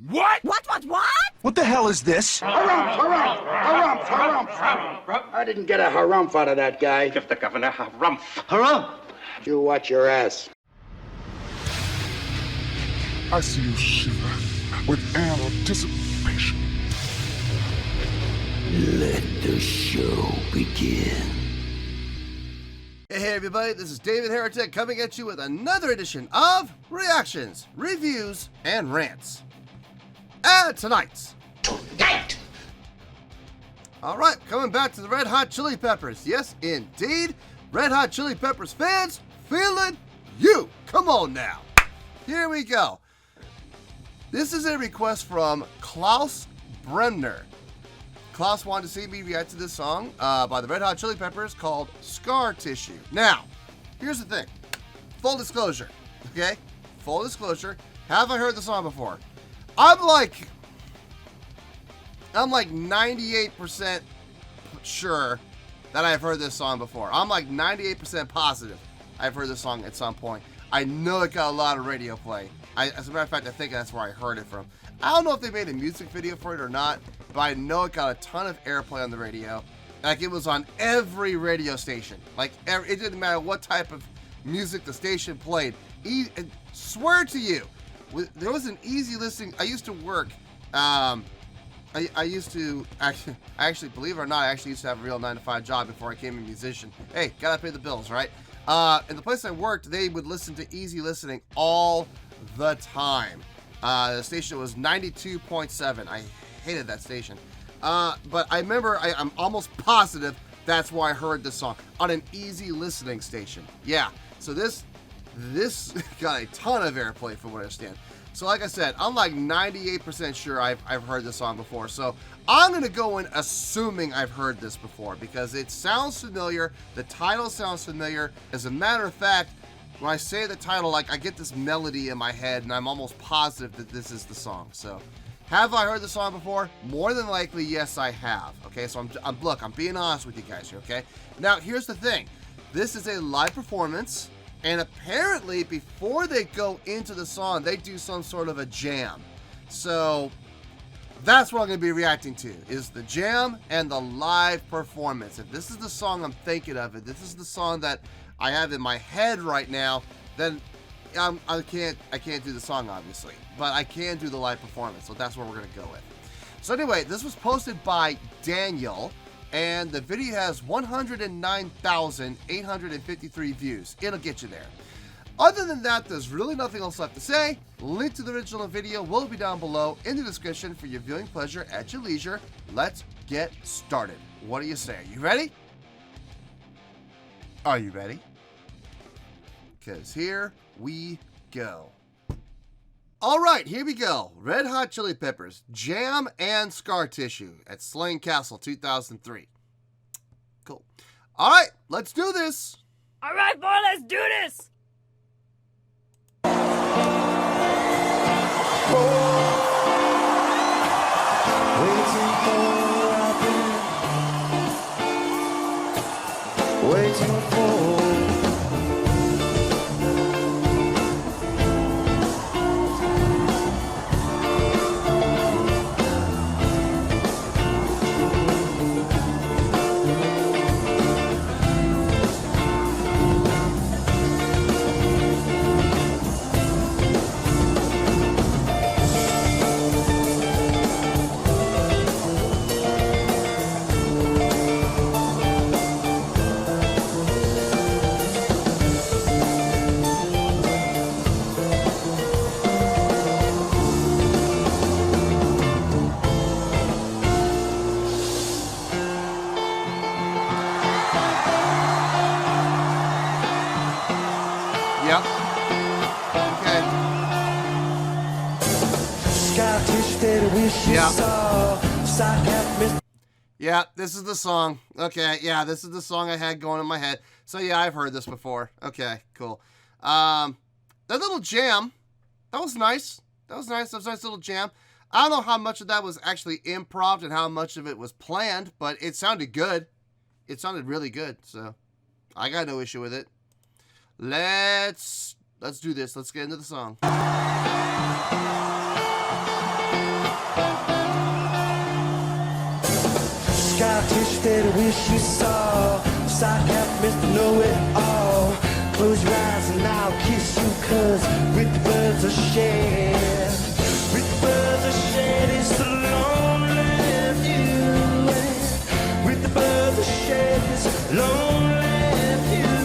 What? What? What the hell is this? Harumph. I didn't get a harumph out of that guy. Give the governor harumph. Harumph? You watch your ass. I see you shiver with anticipation. Let the show begin. Hey everybody, this is David Heretic coming at you with another edition of Reactions, Reviews, and Rants. And tonight. Alright, coming back to the Red Hot Chili Peppers. Yes, indeed, Red Hot Chili Peppers fans, feeling you. Come on now. Here we go. This is a request from Klaus Bremner. Klaus wanted to see me react to this song by the Red Hot Chili Peppers called Scar Tissue. Now, here's the thing. Full disclosure, okay? Full disclosure. Have I heard the song before? I'm like 98% sure that I've heard this song before. I'm like 98% positive I've heard this song at some point. I know it got a lot of radio play. As a matter of fact, I think that's where I heard it from. I don't know if they made a music video for it or not, but I know it got a ton of airplay on the radio. Like, it was on every radio station. Like, it didn't matter what type of music the station played. And swear to you, there was an easy listening. I used to work. I actually, believe it or not, I actually used to have a real 9-to-5 job before I became a musician. Hey, gotta pay the bills, right? In the place I worked, they would listen to easy listening all the time. The station was 92.7. I hated that station. But I remember, I'm almost positive that's why I heard this song on an easy listening station. Yeah, so this got a ton of airplay from what I understand. So like I said, I'm like 98% sure I've heard this song before. So I'm going to go in assuming I've heard this before because it sounds familiar. The title sounds familiar. As a matter of fact, when I say the title, like, I get this melody in my head and I'm almost positive that this is the song. So have I heard the song before? More than likely, yes, I have. Okay, so I'm being honest with you guys here, okay? Now, here's the thing. This is a live performance, and apparently, before they go into the song, they do some sort of a jam. So that's what I'm going to be reacting to, is the jam and the live performance. If this is the song I'm thinking of, if this is the song that I have in my head right now, then I can't do the song, obviously, but I can do the live performance, so that's where we're gonna go with. So anyway, this was posted by Daniel, and the video has 109,853 views. It'll get you there. Other than that, there's really nothing else left to say. Link to the original video will be down below in the description for your viewing pleasure at your leisure. Let's get started. What do you say? Are you ready? Are you ready? Because here we go. All right, here we go. Red Hot Chili Peppers, Jam and Scar Tissue at Slane Castle 2003. Cool. All right, let's do this. All right, boy, let's do this. Waiting for Yep. Okay. Yeah, this is the song. Okay, yeah, this is the song I had going in my head. So yeah, I've heard this before. Okay, cool. That little jam, that was nice. That was nice. That was a nice little jam. I don't know how much of that was actually improv and how much of it was planned, but it sounded good. It sounded really good, so I got no issue with it. Let's do this. Let's get into the song. Scottish that I wish you saw. Psychopath, Mr. Know-It-All. Close your eyes and I'll kiss you, cause with the birds of shed, with the birds of shed, it's the lonely view. With the birds of shed, it's lonely view.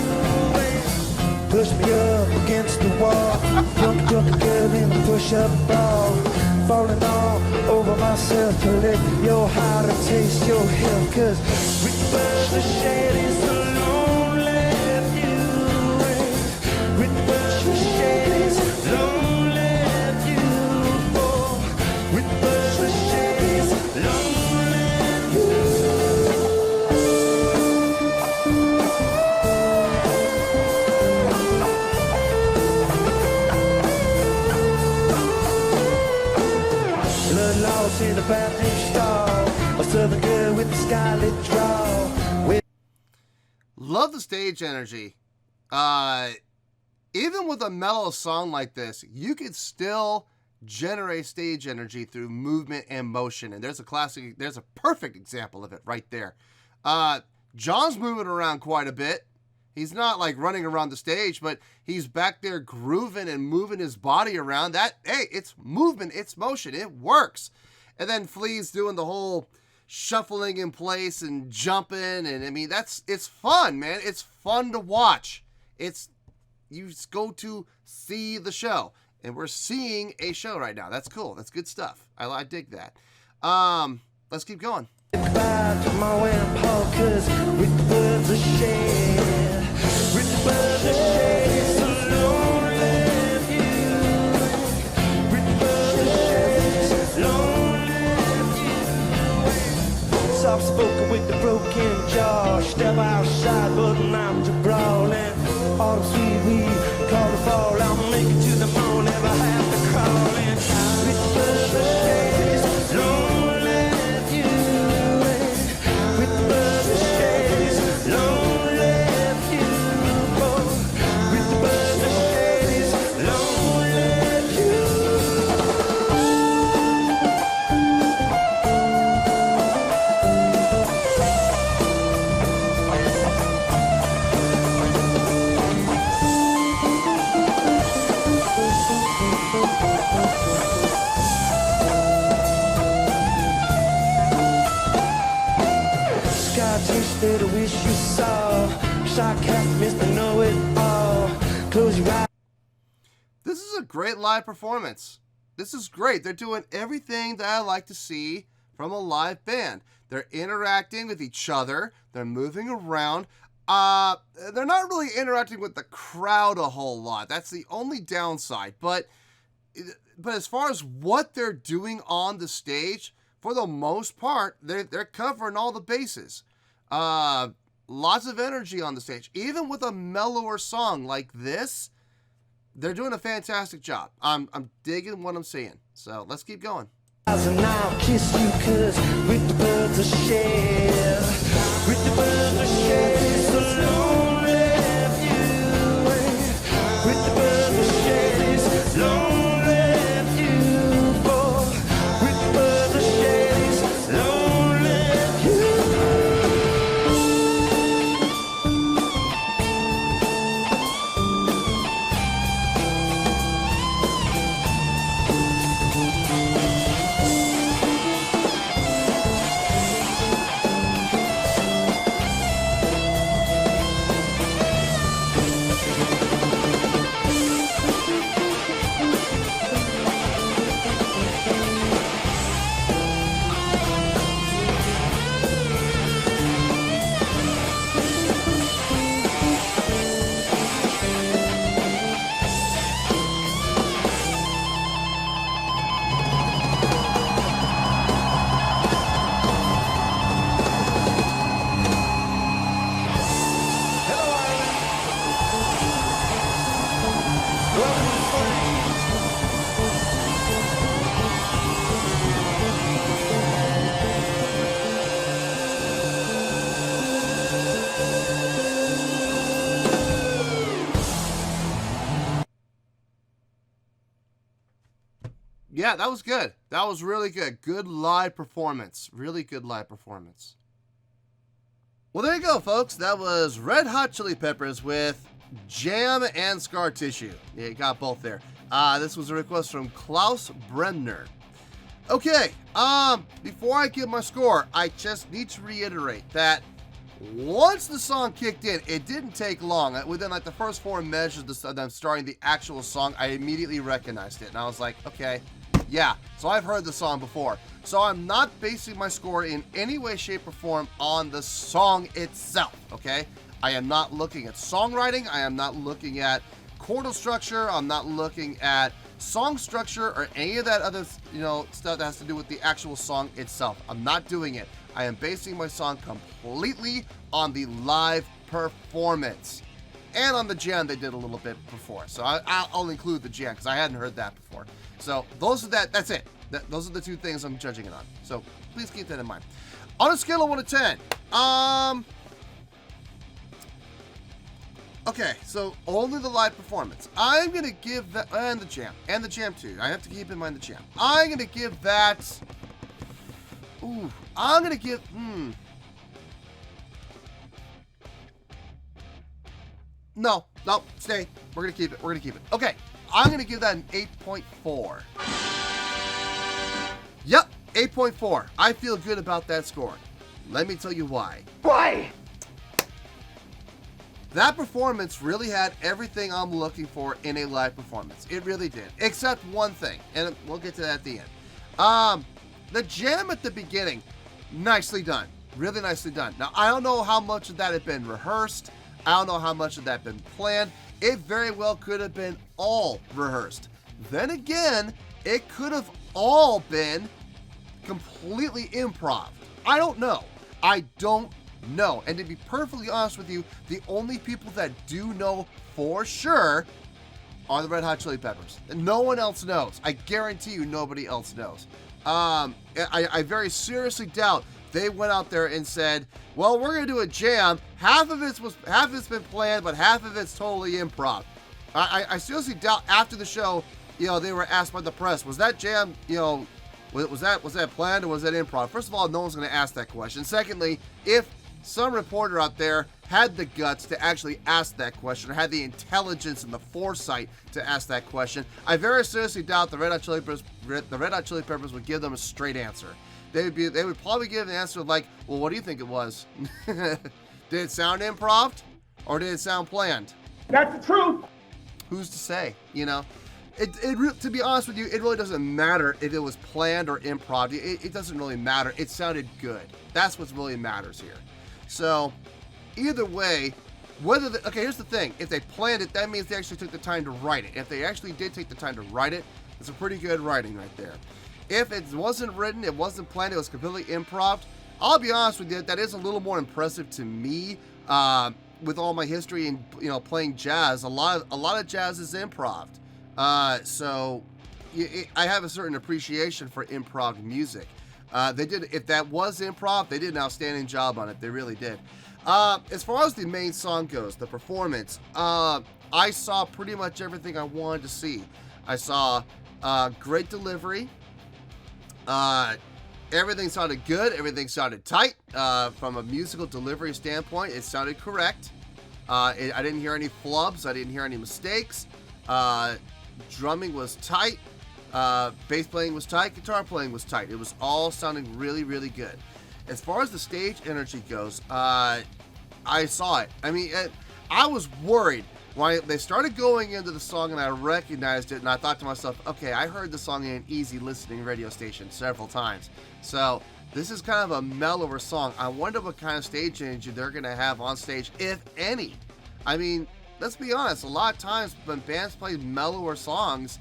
Push me up against the wall, drunk girl in a push-up ball. Falling all over myself to let your heart taste your hell, cause with the birds of shed, it's the lonely view. With the birds of shed, it's lonely view. With the birds of shed, it's lonely view. Blood lost in a bathroom stall. A southern girl with a scarlet draw. Love the stage energy. Even with a mellow song like this, you could still generate stage energy through movement and motion. And there's a perfect example of it right there. John's moving around quite a bit. He's not like running around the stage, but he's back there grooving and moving his body around. That, hey, it's movement, it's motion, it works. And then Flea's doing the whole shuffling in place and jumping, and I mean, it's fun, man. It's fun to watch. You just go to see the show, and we're seeing a show right now. That's cool. That's good stuff. I dig that. Let's keep going. Goodbye to my wedding polkas with the birds of shed. With the birds of shed, it's a lonely view. With the birds of shed, it's a lonely view. Soft spoken with the broken jaw. Step outside, but I'm to brawling. Autumn sweet weed, call the fall. I'll make it to the moon, never have to crawl in. With the birds of shed, it's a lonely view. With the birds of shed, it's a lonely view. With the birds of shed, it's a lonely view. Scottish that I wish you saw. Psychopath, Mr. Know-It-All. Close your eyes. This is a great live performance. This is great. They're doing everything that I like to see from a live band. They're interacting with each other. They're moving around. They're not really interacting with the crowd a whole lot. That's the only downside. But as far as what they're doing on the stage, for the most part, they're covering all the bases. Lots of energy on the stage. Even with a mellower song like this, they're doing a fantastic job. I'm digging what I'm seeing. So let's keep going. And I'll kiss you, cause with the birds of shed, with the birds of shed, it's a lonely view. With the birds of shed, it's a lonely view. With the birds of shed, it's a lonely view. Yeah, that was good. That was really good. Good live performance. Really good live performance. Well, there you go, folks. That was Red Hot Chili Peppers with Jam and Scar Tissue. Yeah, you got both there. This was a request from Klaus Bremner. Okay, before I give my score, I just need to reiterate that once the song kicked in, it didn't take long. Within like the first 4 measures of them starting the actual song, I immediately recognized it. And I was like, okay, yeah, so I've heard the song before. So I'm not basing my score in any way, shape, or form on the song itself, okay? I am not looking at songwriting. I am not looking at chordal structure. I'm not looking at song structure or any of that other, stuff that has to do with the actual song itself. I'm not doing it. I am basing my song completely on the live performance and on the jam they did a little bit before. So I'll include the jam because I hadn't heard that before. So that's it. Those are the 2 things I'm judging it on. So please keep that in mind. On a scale of 1 to 10, okay, so only the live performance. I'm going to give that, and the jam too. I have to keep in mind the jam. I'm going to give that, I'm going to give, No, stay. We're going to keep it. Okay, I'm going to give that an 8.4. Yep, 8.4. I feel good about that score. Let me tell you why. Why? That performance really had everything I'm looking for in a live performance. It really did. Except one thing, and we'll get to that at the end. The jam at the beginning, nicely done. Really nicely done. Now, I don't know how much of that had been rehearsed. I don't know how much of that had been planned. It very well could have been all rehearsed. Then again, it could have all been completely improv. I don't know. And to be perfectly honest with you, the only people that do know for sure are the Red Hot Chili Peppers. No one else knows. I guarantee you nobody else knows. I very seriously doubt they went out there and said, well, we're going to do a jam. Half of it's been planned, but half of it's totally improv. I seriously doubt after the show, they were asked by the press, was that jam, was that planned or was that improv? First of all, no one's going to ask that question. Secondly, if some reporter out there had the guts to actually ask that question or had the intelligence and the foresight to ask that question, I very seriously doubt the Red Hot Chili Peppers would give them a straight answer. They would probably give an answer like, well, what do you think it was? Did it sound improv or did it sound planned? That's the truth. Who's to say? To be honest with you, it really doesn't matter if it was planned or improv. It doesn't really matter. It sounded good. That's what really matters here. So, either way, here's the thing. If they planned it, that means they actually took the time to write it. If they actually did take the time to write it, it's a pretty good writing right there. If it wasn't written, it wasn't planned, it was completely improv, I'll be honest with you, that is a little more impressive to me. With all my history in playing jazz, a lot of jazz is improv. So I have a certain appreciation for improv music. If that was improv, they did an outstanding job on it. They really did. As far as the main song goes, the performance, I saw pretty much everything I wanted to see. I saw great delivery. Everything sounded good. Everything sounded tight. From a musical delivery standpoint, it sounded correct. I didn't hear any flubs. I didn't hear any mistakes. Drumming was tight. Bass playing was tight. Guitar playing was tight. It was all sounding really, really good. As far as the stage energy goes, I saw it. I mean, I was worried when they started going into the song and I recognized it, and I thought to myself, okay, I heard the song in an easy listening radio station several times. So this is kind of a mellower song. I wonder what kind of stage energy they're going to have on stage, if any. I mean, let's be honest, a lot of times when bands play mellower songs,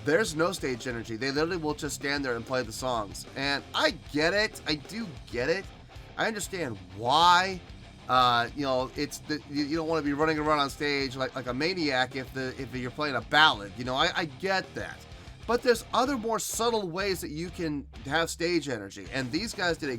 there's no stage energy. They literally will just stand there and play the songs. And I get it. I do get it. I understand why. You don't want to be running around on stage like a maniac if you're playing a ballad. I get that. But there's other more subtle ways that you can have stage energy. And these guys did a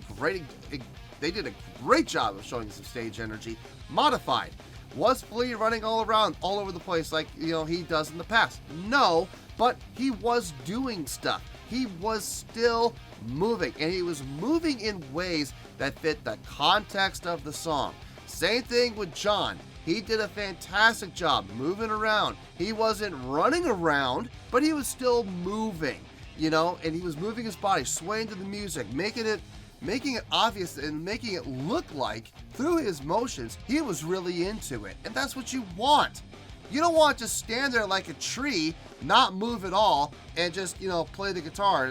great job of showing some stage energy. Modified. Was Flea running all over the place like he does in the past? No, but he was doing stuff. he was still moving, and he was moving in ways that fit the context of the song. Same thing with John. He did a fantastic job moving around. He wasn't running around, but he was still moving, you know, and he was moving his body, swaying to the music, making it obvious and making it look like through his motions he was really into it. And that's what you want. You don't want to just stand there like a tree, not move at all, and just, you know, play the guitar.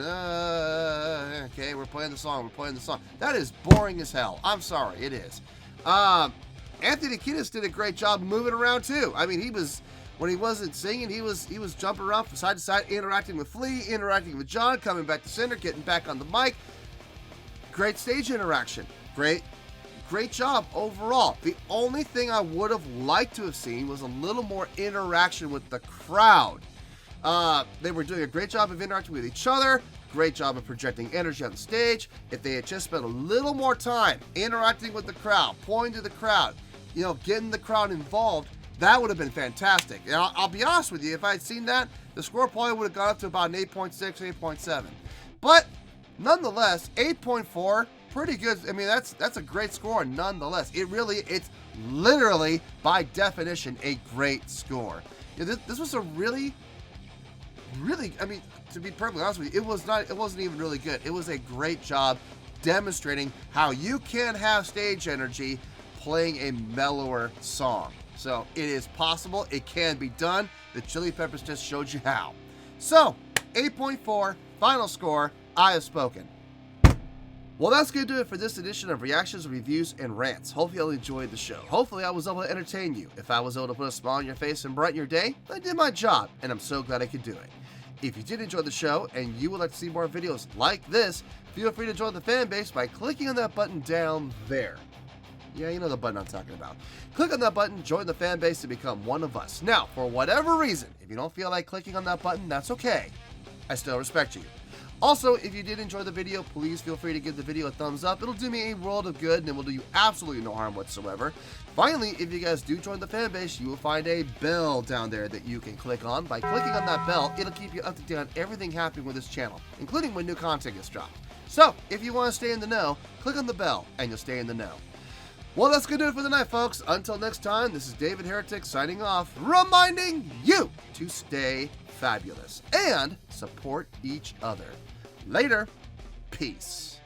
Okay, we're playing the song. That is boring as hell. I'm sorry, it is. Anthony Kiedis did a great job moving around too. I mean, when he wasn't singing, he was jumping around from side to side, interacting with Flea, interacting with John, coming back to center, getting back on the mic. Great stage interaction. Great job overall. The only thing I would have liked to have seen was a little more interaction with the crowd. They were doing a great job of interacting with each other, great job of projecting energy on the stage. If they had just spent a little more time interacting with the crowd, pointing to the crowd, you know, getting the crowd involved, that would have been fantastic. And I'll be honest with you, if I had seen that, the score probably would have gone up to about an 8.6, 8.7. But nonetheless, 8.4, pretty good. I mean, that's a great score nonetheless. It's literally, by definition, a great score. You know, this was a really, I mean, to be perfectly honest with you, it wasn't even really good. It was a great job demonstrating how you can have stage energy playing a mellower song. So it is possible. It can be done. The Chili Peppers just showed you how. So 8.4, final score. I have spoken. Well, that's going to do it for this edition of Reactions, Reviews, and Rants. Hopefully you enjoyed the show. Hopefully I was able to entertain you. If I was able to put a smile on your face and brighten your day, I did my job, and I'm so glad I could do it. If you did enjoy the show and you would like to see more videos like this, feel free to join the fan base by clicking on that button down there. Yeah, you know the button I'm talking about. Click on that button, join the fan base to become one of us. Now, for whatever reason, if you don't feel like clicking on that button, that's okay. I still respect you. Also, if you did enjoy the video, please feel free to give the video a thumbs up. It'll do me a world of good, and it will do you absolutely no harm whatsoever. Finally, if you guys do join the fan base, you will find a bell down there that you can click on. By clicking on that bell, it'll keep you up to date on everything happening with this channel, including when new content gets dropped. So, if you want to stay in the know, click on the bell, and you'll stay in the know. Well, that's going to do it for the night, folks. Until next time, this is David Heretic signing off, reminding you to stay fabulous and support each other. Later. Peace.